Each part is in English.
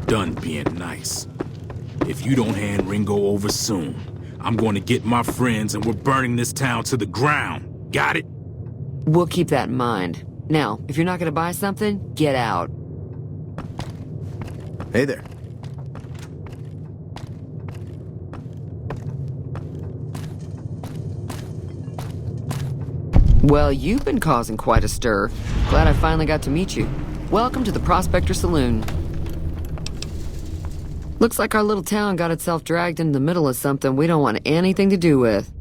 done being nice. If you don't hand Ringo over soon, I'm going to get my friends and we're burning this town to the ground. Got it? We'll keep that in mind. Now, if you're not gonna buy something, get out. Hey there. Well, you've been causing quite a stir. Glad I finally got to meet you. Welcome to the Prospector Saloon. Looks like our little town got itself dragged into the middle of something we don't want anything to do with.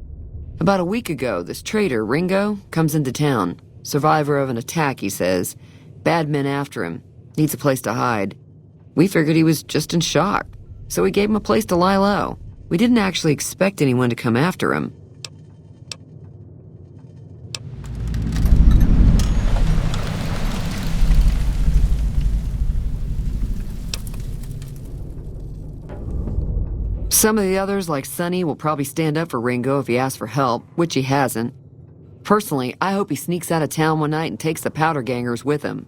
About a week ago, this traitor, Ringo, comes into town. Survivor of an attack, he says. Bad men after him. Needs a place to hide. We figured he was just in shock, so we gave him a place to lie low. We didn't actually expect anyone to come after him. Some of the others, like Sonny, will probably stand up for Ringo if he asks for help, which he hasn't. Personally, I hope he sneaks out of town one night and takes the powder gangers with him.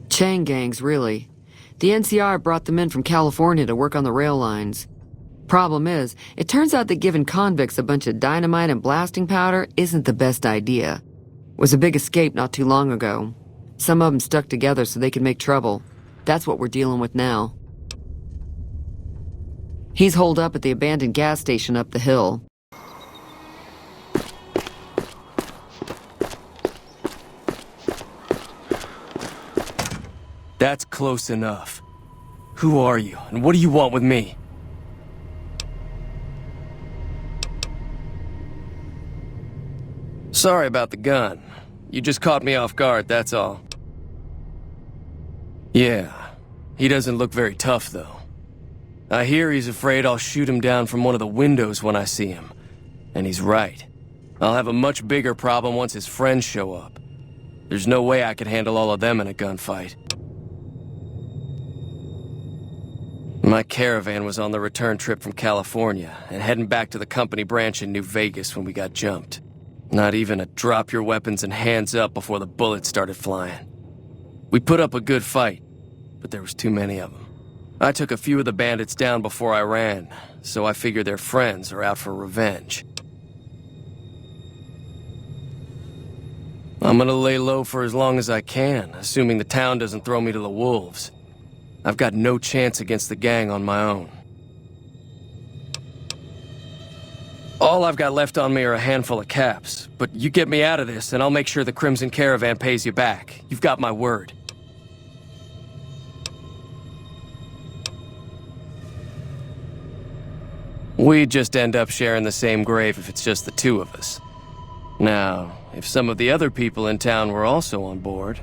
Chain gangs, really. The NCR brought them in from California to work on the rail lines. Problem is, it turns out that giving convicts a bunch of dynamite and blasting powder isn't the best idea. Was a big escape not too long ago. Some of them stuck together so they could make trouble. That's what we're dealing with now. He's holed up at the abandoned gas station up the hill. That's close enough. Who are you, and what do you want with me? Sorry about the gun. You just caught me off guard, that's all. Yeah, he doesn't look very tough, though. I hear he's afraid I'll shoot him down from one of the windows when I see him. And he's right. I'll have a much bigger problem once his friends show up. There's no way I could handle all of them in a gunfight. My caravan was on the return trip from California and heading back to the company branch in New Vegas when we got jumped. Not even a drop your weapons and hands up before the bullets started flying. We put up a good fight, but there was too many of them. I took a few of the bandits down before I ran, so I figure their friends are out for revenge. I'm gonna lay low for as long as I can, assuming the town doesn't throw me to the wolves. I've got no chance against the gang on my own. All I've got left on me are a handful of caps, but you get me out of this and I'll make sure the Crimson Caravan pays you back. You've got my word. We'd just end up sharing the same grave if it's just the two of us. Now, if some of the other people in town were also on board...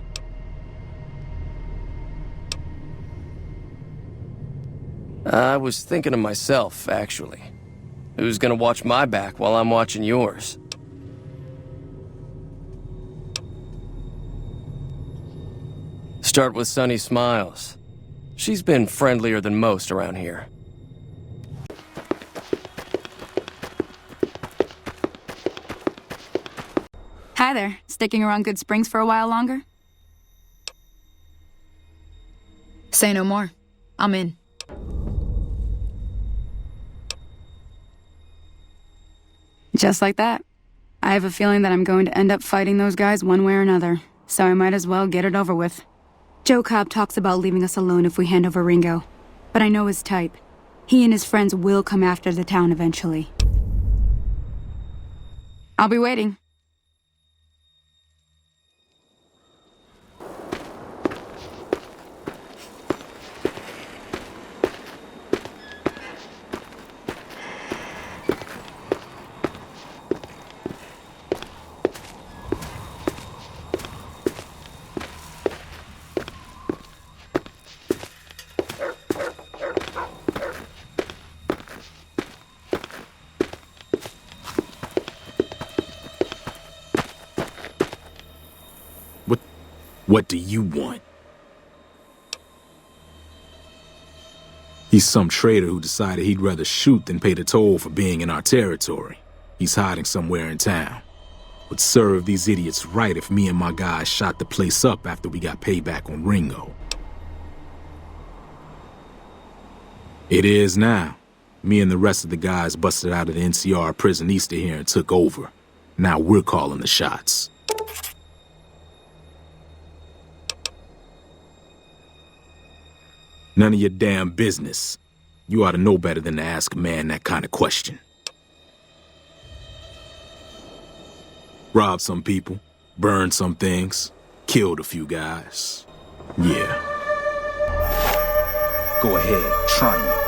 I was thinking of myself, actually. Who's gonna watch my back while I'm watching yours? Start with Sunny Smiles. She's been friendlier than most around here. Hi there. Sticking around Good Springs for a while longer? Say no more. I'm in. Just like that. I have a feeling that I'm going to end up fighting those guys one way or another, so I might as well get it over with. Joe Cobb talks about leaving us alone if we hand over Ringo, but I know his type. He and his friends will come after the town eventually. I'll be waiting. What do you want? He's some traitor who decided he'd rather shoot than pay the toll for being in our territory. He's hiding somewhere in town. Would serve these idiots right if me and my guys shot the place up after we got payback on Ringo. It is now. Me and the rest of the guys busted out of the NCR prison east of here and took over. Now we're calling the shots. None of your damn business. You ought to know better than to ask a man that kind of question. Robbed some people, burned some things, killed a few guys. Yeah. Go ahead, try me.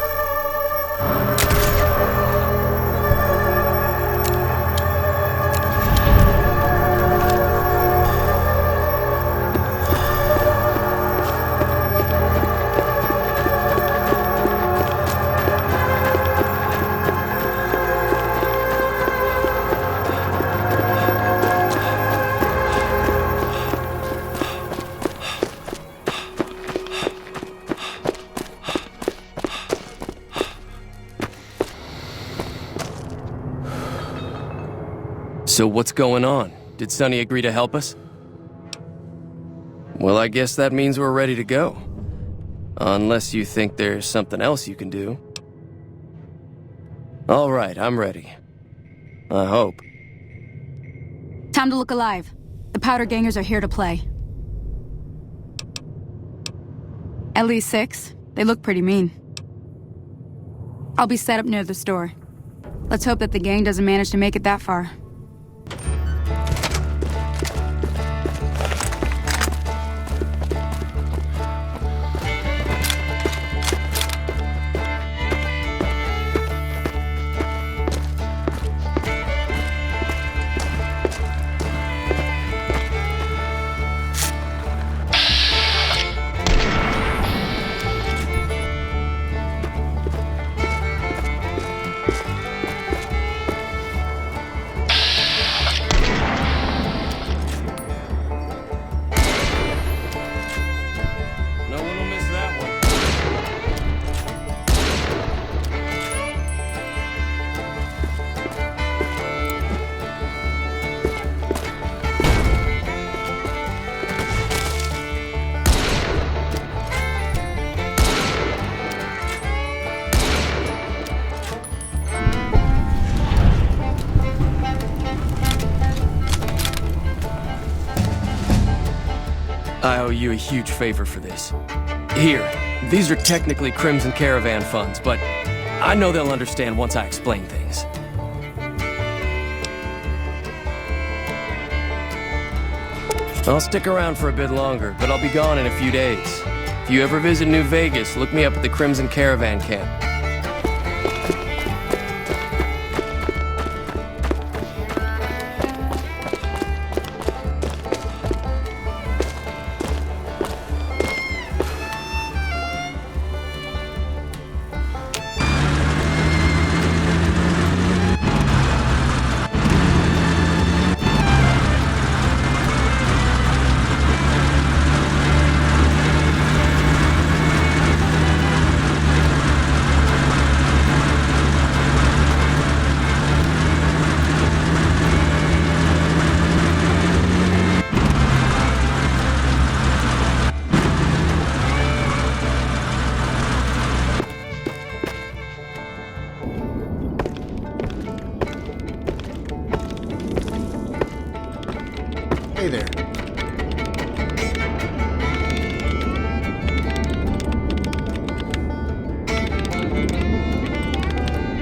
So what's going on? Did Sonny agree to help us? Well, I guess that means we're ready to go. Unless you think there's something else you can do. All right, I'm ready. I hope. Time to look alive. The powder gangers are here to play. At least 6. They look pretty mean. I'll be set up near the store. Let's hope that the gang doesn't manage to make it that far. I owe you a huge favor for this. Here, these are technically Crimson Caravan funds, but I know they'll understand once I explain things. I'll stick around for a bit longer, but I'll be gone in a few days. If you ever visit New Vegas, look me up at the Crimson Caravan camp. Hey there.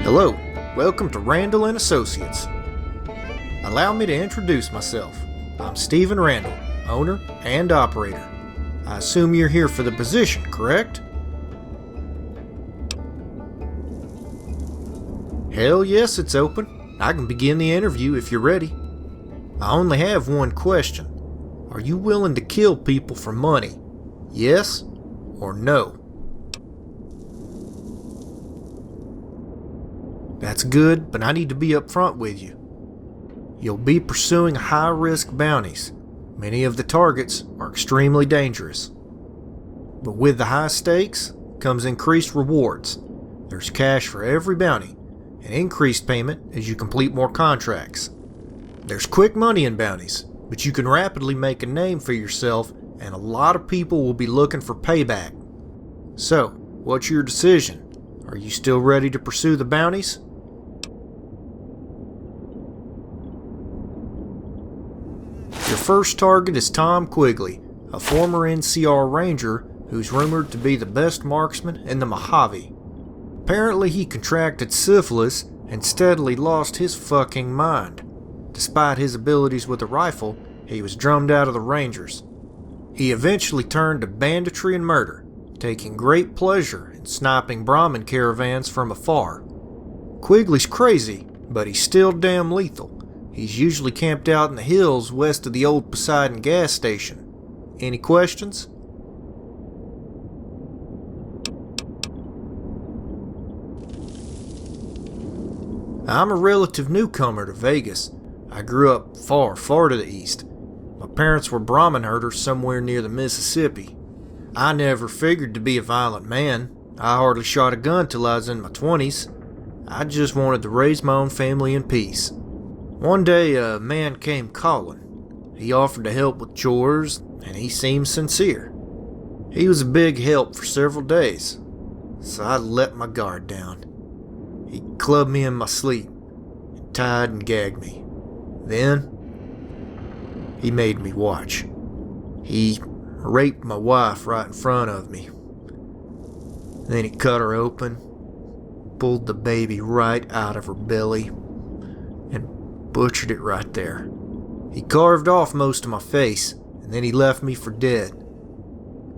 Hello, welcome to Randall and Associates. Allow me to introduce myself. I'm Stephen Randall, owner and operator. I assume you're here for the position, correct? Hell yes, it's open. I can begin the interview if you're ready. I only have one question. Are you willing to kill people for money? Yes or no? That's good, but I need to be upfront with you. You'll be pursuing high-risk bounties. Many of the targets are extremely dangerous. But with the high stakes comes increased rewards. There's cash for every bounty, and increased payment as you complete more contracts. There's quick money in bounties, but you can rapidly make a name for yourself, and a lot of people will be looking for payback. So, what's your decision? Are you still ready to pursue the bounties? Your first target is Tom Quigley, a former NCR Ranger who's rumored to be the best marksman in the Mojave. Apparently he contracted syphilis and steadily lost his fucking mind. Despite his abilities with a rifle, he was drummed out of the Rangers. He eventually turned to banditry and murder, taking great pleasure in sniping Brahmin caravans from afar. Quigley's crazy, but he's still damn lethal. He's usually camped out in the hills west of the old Poseidon gas station. Any questions? I'm a relative newcomer to Vegas. I grew up far, far to the east. My parents were Brahmin herders somewhere near the Mississippi. I never figured to be a violent man. I hardly shot a gun till I was in my 20s. I just wanted to raise my own family in peace. One day a man came calling. He offered to help with chores, and he seemed sincere. He was a big help for several days, so I let my guard down. He clubbed me in my sleep, and tied and gagged me. Then, he made me watch. He raped my wife right in front of me. Then he cut her open, pulled the baby right out of her belly, and butchered it right there. He carved off most of my face, and then he left me for dead.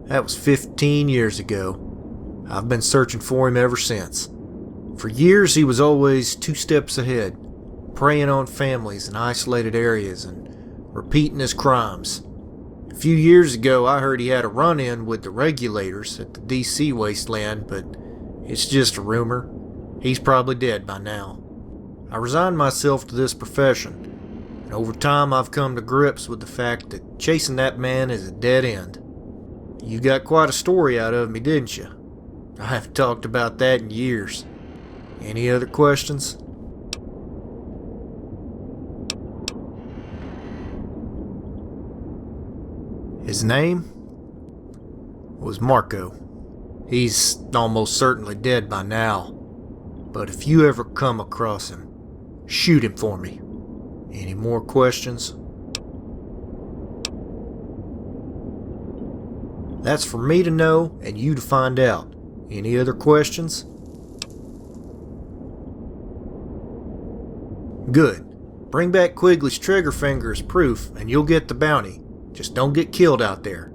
That was 15 years ago. I've been searching for him ever since. For years he was always 2 steps ahead, preying on families in isolated areas and repeating his crimes. A few years ago I heard he had a run-in with the regulators at the DC wasteland, but it's just a rumor. He's probably dead by now. I resigned myself to this profession, and over time I've come to grips with the fact that chasing that man is a dead end. You got quite a story out of me, didn't you? I haven't talked about that in years. Any other questions? His name was Marco. He's almost certainly dead by now, but if you ever come across him, shoot him for me. Any more questions? That's for me to know and you to find out. Any other questions? Good. Bring back Quigley's trigger finger as proof and you'll get the bounty. Just don't get killed out there.